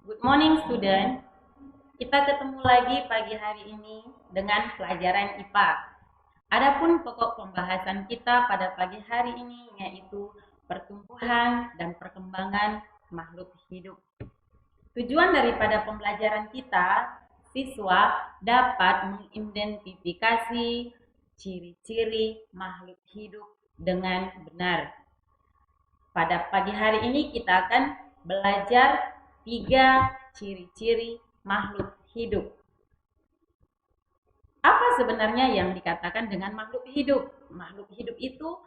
Good morning student. Kita ketemu lagi pagi hari ini dengan pelajaran IPA. Adapun pokok pembahasan kita pada pagi hari ini yaitu pertumbuhan dan perkembangan makhluk hidup. Tujuan daripada pembelajaran kita, siswa dapat mengidentifikasi ciri-ciri makhluk hidup dengan benar. Pada pagi hari ini kita akan belajar 3 ciri-ciri makhluk hidup. Apa sebenarnya yang dikatakan dengan makhluk hidup? Makhluk hidup itu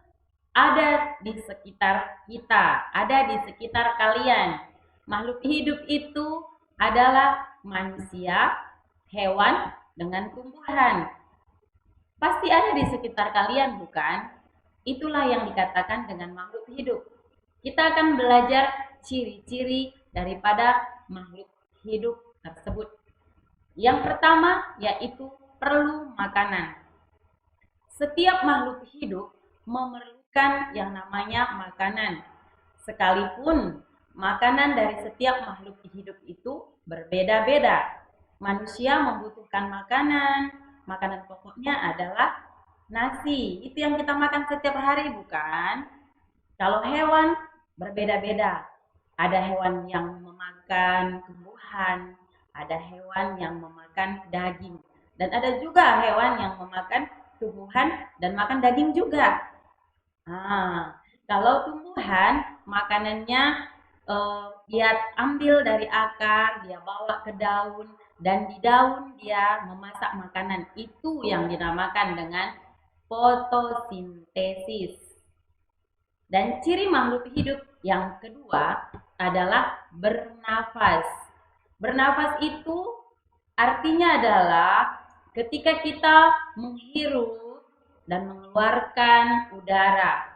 ada di sekitar kita, ada di sekitar kalian. Makhluk hidup itu adalah manusia, hewan, dengan tumbuhan. Pasti ada di sekitar kalian, bukan? Itulah yang dikatakan dengan makhluk hidup. Kita akan belajar ciri-ciri daripada makhluk hidup tersebut. Yang pertama yaitu perlu makanan. Setiap makhluk hidup memerlukan yang namanya makanan. Sekalipun makanan dari setiap makhluk hidup itu berbeda-beda. Manusia membutuhkan makanan. Makanan pokoknya adalah nasi. Itu yang kita makan setiap hari, bukan? Kalau hewan berbeda-beda. Ada hewan yang memakan tumbuhan, ada hewan yang memakan daging, dan ada juga hewan yang memakan tumbuhan dan makan daging juga. Kalau tumbuhan makanannya dia ambil dari akar, dia bawa ke daun, dan di daun dia memasak makanan. Itu yang dinamakan dengan fotosintesis. Dan ciri makhluk hidup yang kedua adalah bernafas. Bernafas itu artinya adalah ketika kita menghirup dan mengeluarkan udara.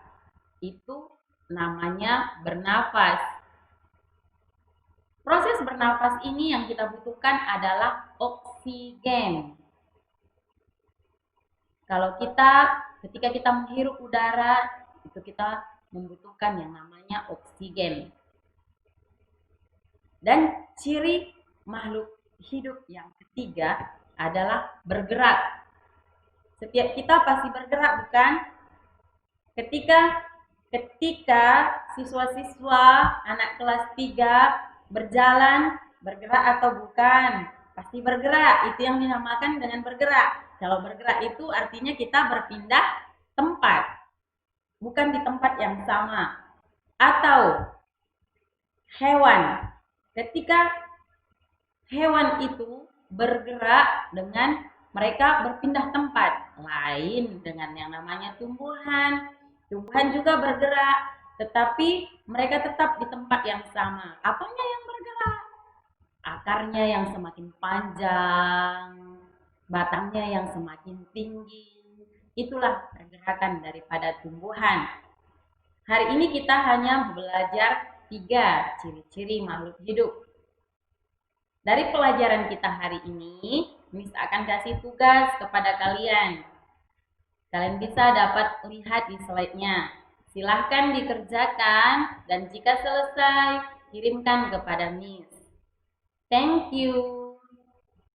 Itu namanya bernafas. Proses bernafas ini yang kita butuhkan adalah oksigen. Kalau ketika kita menghirup udara, itu kita membutuhkan yang namanya oksigen. Dan ciri makhluk hidup yang ketiga adalah bergerak. Setiap kita pasti bergerak, bukan? Ketika siswa-siswa anak kelas 3 berjalan, bergerak atau bukan? Pasti bergerak, itu yang dinamakan dengan bergerak. Kalau bergerak itu artinya kita berpindah tempat. Bukan di tempat yang sama. Atau hewan. Ketika hewan itu bergerak dengan mereka berpindah tempat. Lain dengan yang namanya tumbuhan. Tumbuhan juga bergerak, tetapi mereka tetap di tempat yang sama. Apanya yang bergerak? Akarnya yang semakin panjang, batangnya yang semakin tinggi. Itulah pergerakan daripada tumbuhan. Hari ini kita hanya belajar 3 ciri-ciri makhluk hidup. Dari pelajaran kita hari ini, Miss akan kasih tugas kepada kalian. Kalian bisa dapat lihat di slide-nya. Silahkan dikerjakan dan jika selesai, kirimkan kepada Miss. Thank you.